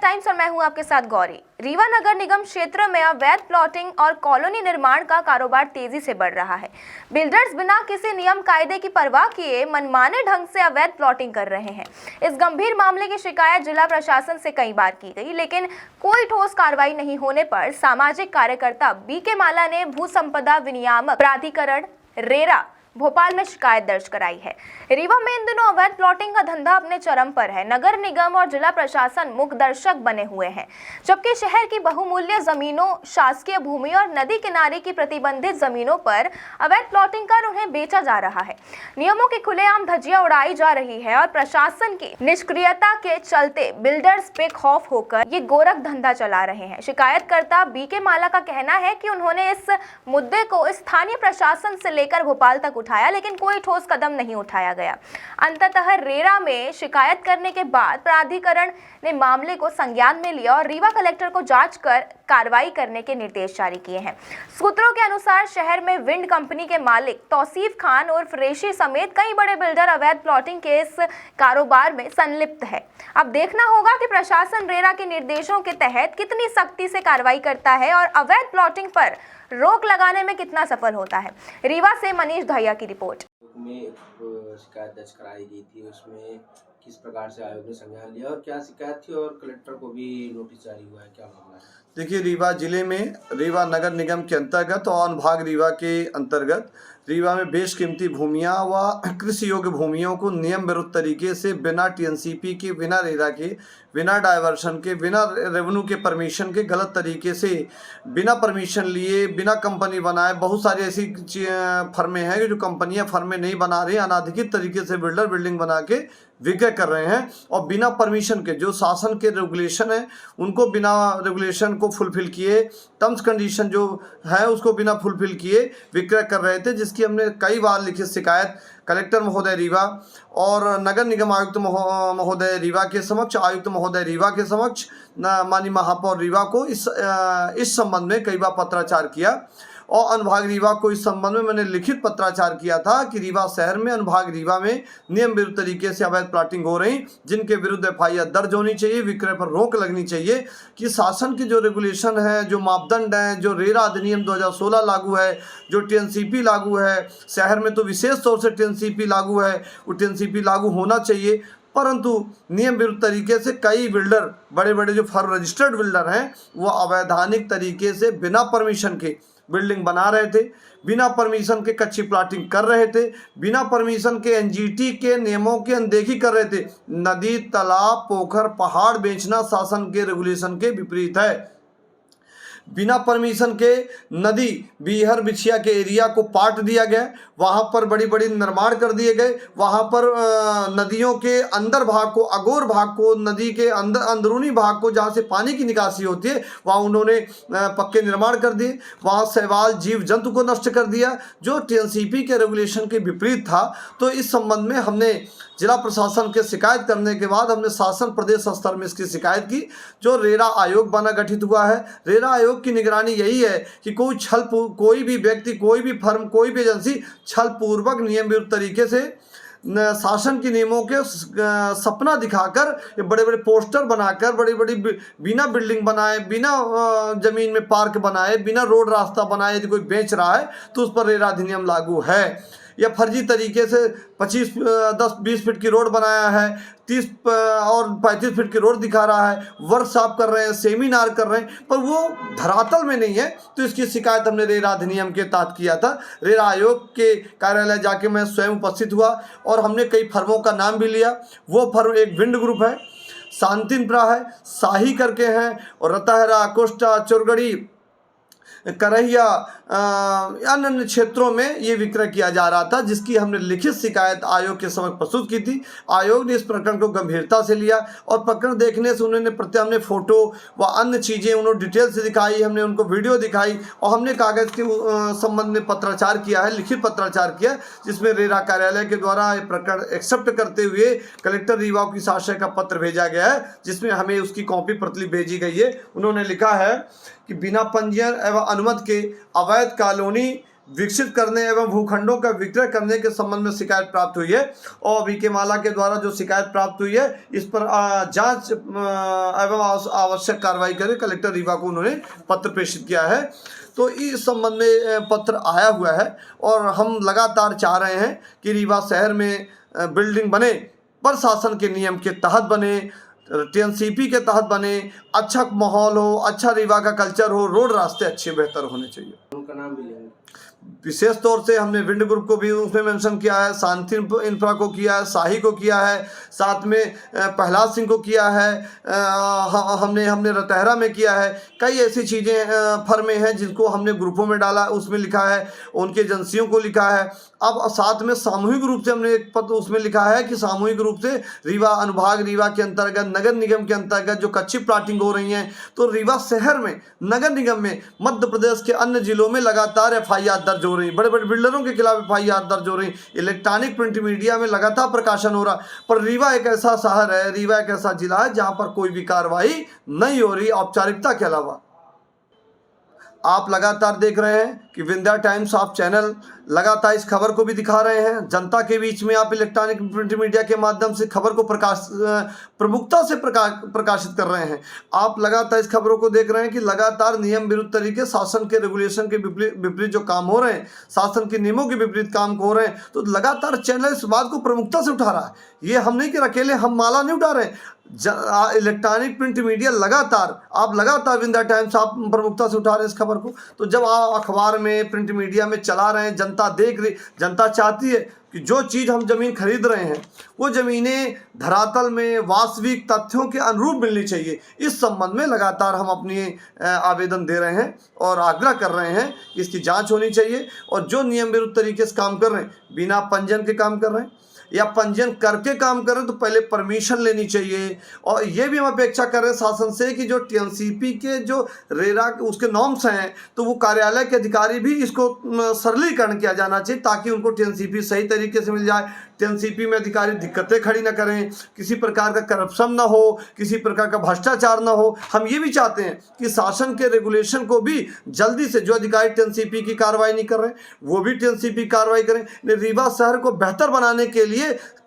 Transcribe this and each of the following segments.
Times और मैं हूं आपके साथ गौरी। रीवा नगर निगम क्षेत्र में अवैध प्लॉटिंग और कॉलोनी निर्माण का कारोबार तेजी से बढ़ रहा है। बिल्डर्स बिना किसी नियम कायदे की परवाह किए मनमाने ढंग से अवैध प्लॉटिंग कर रहे हैं। इस गंभीर मामले की शिकायत जिला प्रशासन से कई बार की गई, लेकिन कोई ठोस कार्रवाई नहीं होने पर सामाजिक कार्यकर्ता बीके माला ने भू संपदा विनियामक प्राधिकरण रेरा भोपाल में शिकायत दर्ज कराई है। रीवा में इन दिनों अवैध प्लॉटिंग का धंधा अपने चरम पर है। नगर निगम और जिला प्रशासन मुख्य दर्शक बने हुए हैं, जबकि शहर की बहुमूल्य जमीनों, शासकीय भूमि और नदी किनारे की प्रतिबंधित जमीनों पर अवैध प्लॉटिंग कर उन्हें बेचा जा रहा है। नियमों की खुलेआम धज्जियां उड़ाई जा रही है और प्रशासन की निष्क्रियता के चलते बिल्डर्स बेखौफ होकर ये गोरख धंधा चला रहे हैं। शिकायतकर्ता बीके माला का कहना है कि उन्होंने इस मुद्दे को स्थानीय प्रशासन से लेकर भोपाल तक उठाया, लेकिन कोई ठोस कदम नहीं उठाया गया। अंततः रेरा में शिकायत करने के बाद प्राधिकरण ने मामले को संज्ञान में लिया और रीवा कलेक्टर को जांच कर कार्रवाई करने के निर्देश जारी किए हैं। सूत्रों के अनुसार शहर में विंड कंपनी के मालिक तौसीफ खान उर्फ रेशी समेत कई बड़े बिल्डर अवैध प्लॉटिंग के इस कारोबार में संलिप्त है। अब देखना होगा कि प्रशासन रेरा के निर्देशों के तहत कितनी सख्ती से कार्रवाई करता है और अवैध प्लॉटिंग पर रोक लगाने में कितना सफल होता है। रीवा से मनीष दहिया की रिपोर्ट। में एक शिकायत दर्ज कराई गई थी, उसमें किस प्रकार से आयोग ने संज्ञान लिया और क्या शिकायत थी और कलेक्टर को भी नोटिस जारी हुआ है, क्या मामला है? देखिए, रीवा जिले में रीवा नगर निगम के अंतर्गत और अनुभाग रीवा के अंतर्गत रीवा में बेशकीमती भूमियां व कृषि योग्य भूमियों को नियम विरुद्ध तरीके से बिना टीएनसीपी के, बिना रेरा के, बिना डायवर्शन के, बिना रेवेन्यू के परमिशन के गलत तरीके से बिना परमिशन लिए, बिना कंपनी बनाए, बहुत सारी ऐसी फर्में हैं जो कंपनियां फर्में नहीं बना रही, अनाधिकृत तरीके से बिल्डर बिल्डिंग बना के विक्रय कर रहे हैं और बिना परमिशन के जो शासन के रेगुलेशन है उनको बिना रेगुलेशन को फुलफिल किए, टर्म्स कंडीशन जो है उसको बिना फुलफिल किए विक्रय कर रहे थे, जिसकी हमने कई बार लिखित शिकायत कलेक्टर महोदय रीवा और नगर निगम आयुक्त महोदय रीवा के समक्ष, आयुक्त महोदय रीवा के समक्ष, माननीय महापौर रीवा को इस संबंध में कई बार पत्राचार किया और अनुभाग रीवा को इस संबंध में मैंने लिखित पत्राचार किया था कि रीवा शहर में, अनुभाग रीवा में नियम विरुद्ध तरीके से अवैध प्लॉटिंग हो रही, जिनके विरुद्ध एफआईआर दर्ज होनी चाहिए, विक्रय पर रोक लगनी चाहिए। कि शासन की जो रेगुलेशन है, जो मापदंड हैं, जो रेरा अधिनियम 2016 लागू है, जो टीएनसीपी लागू है, शहर में तो विशेष तौर से टीएनसीपी लागू है, वो टीएनसीपी लागू होना चाहिए, परंतु नियम विरुद्ध तरीके से कई बिल्डर, बड़े बड़े जो फर्म रजिस्टर्ड बिल्डर हैं, वो अवैधानिक तरीके से बिना परमिशन के बिल्डिंग बना रहे थे, बिना परमिशन के कच्ची प्लॉटिंग कर रहे थे, बिना परमिशन के एनजीटी के नियमों की अनदेखी कर रहे थे। नदी, तालाब, पोखर, पहाड़ बेचना शासन के रेगुलेशन के विपरीत है। बिना परमिशन के नदी, बीहर बिछिया के एरिया को पाट दिया गया, वहाँ पर बड़ी बड़ी निर्माण कर दिए गए, वहाँ पर नदियों के अंदर भाग को, अगोर भाग को, नदी के अंदर अंदरूनी भाग को जहाँ से पानी की निकासी होती है वहाँ उन्होंने पक्के निर्माण कर दिए, वहाँ शैवाल जीव जंतु को नष्ट कर दिया, जो टीएनसीपी के रेगुलेशन के विपरीत था। तो इस संबंध में हमने जिला प्रशासन के शिकायत करने के बाद हमने शासन प्रदेश स्तर में इसकी शिकायत की। जो रेरा आयोग बना गठित हुआ है, रेरा आयोग की निगरानी यही है कि कोई भी व्यक्ति, कोई भी फर्म, कोई भी एजेंसी छल पूर्वक नियम विरुद्ध तरीके से शासन के नियमों के सपना दिखाकर, बड़े बड़े पोस्टर बनाकर, बड़ी बड़ी बिना बिल्डिंग बनाए, बिना जमीन में पार्क बनाए, बिना रोड रास्ता बनाए यदि कोई बेच रहा है तो उस पर रेरा अधिनियम लागू है। या फर्जी तरीके से 10-20 फीट की रोड बनाया है, 30 और 35 फीट की रोड दिखा रहा है, वर्कशॉप कर रहे हैं, सेमिनार कर रहे हैं, पर वो धरातल में नहीं है। तो इसकी शिकायत हमने रेरा अधिनियम के तहत किया था। रेरा आयोग के कार्यालय जाके मैं स्वयं उपस्थित हुआ और हमने कई फर्मों का नाम भी लिया। वो फर्म एक विंड ग्रुप है, शांतिनपुरा है, शाही करके हैं, और रताहरा, कोस्टा, चोरगढ़ी, करहिया, अन्य क्षेत्रों में ये विक्रय किया जा रहा था, जिसकी हमने लिखित शिकायत आयोग के समक्ष प्रस्तुत की थी। आयोग ने इस प्रकरण को गंभीरता से लिया और प्रकरण देखने से उन्होंने हमने फोटो व अन्य चीज़ें उन्होंने डिटेल से दिखाई, हमने उनको वीडियो दिखाई और हमने कागज़ के संबंध में पत्राचार किया है, लिखित पत्राचार किया, जिसमें रेरा कार्यालय के द्वारा ये प्रकरण एक्सेप्ट करते हुए कलेक्टर रीवा की शासन का पत्र भेजा गया है, जिसमें हमें उसकी कॉपी प्रतिलिपि भेजी गई है। उन्होंने लिखा है कि बिना पंजीयन एवं अनुमति के अवैध कॉलोनी विकसित करने एवं भूखंडों का विक्रय करने के संबंध में शिकायत प्राप्त हुई है और वीके माला के द्वारा जो शिकायत प्राप्त हुई है इस पर जांच एवं आवश्यक कार्रवाई करे कलेक्टर रीवा को उन्होंने पत्र प्रेषित किया है। तो इस संबंध में पत्र आया हुआ है और हम लगातार चाह रहे हैं कि रीवा शहर में बिल्डिंग बने पर शासन के नियम के तहत बने, टीएनसीपी के तहत बने, अच्छा माहौल हो, अच्छा रीवा का कल्चर हो, रोड रास्ते अच्छे बेहतर होने चाहिए। उनका नाम भी लेंगे। विशेष तौर से हमने विंड ग्रुप को भी उसमें मेंशन किया है, शांति इंफ्रा को किया है, शाही को किया है, साथ में प्रहलाद सिंह को किया है, हमने रतहरा में किया है। कई ऐसी चीज़ें फर्में हैं जिनको हमने ग्रुपों में डाला, उसमें लिखा है, उनकी एजेंसियों को लिखा है। अब साथ में सामूहिक रूप से हमने एक पत्र उसमें लिखा है कि सामूहिक रूप से रीवा अनुभाग रीवा के अंतर्गत नगर निगम के अंतर्गत जो कच्ची प्लाटिंग हो रही हैं, तो रीवा शहर में नगर निगम में मध्य प्रदेश के अन्य जिलों में लगातार एफआईआर दर्ज हो रही, बड़े बड़े बिल्डरों के खिलाफ एफआईआर दर्ज हो रही, इलेक्ट्रॉनिक प्रिंट मीडिया में लगातार प्रकाशन हो रहा। पर रीवा एक ऐसा शहर है, रीवा एक ऐसा जिला है जहाँ पर कोई भी कार्रवाई नहीं हो रही औपचारिकता के अलावा। आप लगातार देख रहे हैं कि विंध्या टाइम्स ऑफ चैनल लगातार इस खबर को भी दिखा रहे हैं, जनता के बीच में आप इलेक्ट्रॉनिक प्रिंट मीडिया के माध्यम से खबर को प्रमुखता से प्रकाशित कर रहे हैं। आप लगातार इस खबरों को देख रहे हैं कि लगातार नियम विरुद्ध तरीके शासन के रेगुलेशन के विपरीत जो काम हो रहे हैं, शासन के नियमों के विपरीत काम हो रहे हैं, तो लगातार चैनल इस बात को प्रमुखता से उठा रहा है। ये हम नहीं कि अकेले हम माला नहीं उठा रहे हैं, इलेक्ट्रॉनिक प्रिंट मीडिया लगातार विंध्या टाइम्स आप प्रमुखता से उठा रहे हैं इस खबर को। तो जब आप अखबार में प्रिंट मीडिया में चला रहे हैं, जनता देख रही, जनता चाहती है कि जो चीज़ हम ज़मीन खरीद रहे हैं वो ज़मीनें धरातल में वास्तविक तथ्यों के अनुरूप मिलनी चाहिए। इस संबंध में लगातार हम अपनी आवेदन दे रहे हैं और आग्रह कर रहे हैं कि इसकी जांच होनी चाहिए। और जो नियम विरुद्ध तरीके से काम कर रहे हैं, बिना पंजीयन के काम कर रहे हैं या पंजीयन करके काम करें, तो पहले परमिशन लेनी चाहिए। और ये भी हम अपेक्षा कर रहे हैं शासन से कि जो टीएनसीपी के जो रेरा उसके नॉर्म्स हैं, तो वो कार्यालय के अधिकारी भी इसको सरलीकरण किया जाना चाहिए ताकि उनको टीएनसीपी सही तरीके से मिल जाए, टीएनसीपी में अधिकारी दिक्कतें खड़ी ना करें, किसी प्रकार का करप्शन ना हो, किसी प्रकार का भ्रष्टाचार ना हो। हम ये भी चाहते हैं कि शासन के रेगुलेशन को भी जल्दी से, जो अधिकारी टीएनसीपी की कार्रवाई नहीं कर रहे वो भी टीएनसीपी कार्रवाई करें। रीवा शहर को बेहतर बनाने के लिए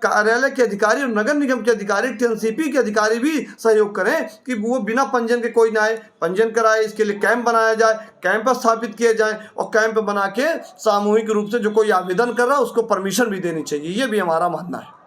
कार्यालय के अधिकारी और नगर निगम के अधिकारी, टीएनसीपी के अधिकारी भी सहयोग करें कि वो बिना पंजीयन के कोई ना आए, पंजीयन कराए। इसके लिए कैंप बनाया जाए, कैंप स्थापित किए जाएं और कैंप बना के सामूहिक रूप से जो कोई आवेदन कर रहा है उसको परमिशन भी देनी चाहिए। ये भी हमारा मानना है।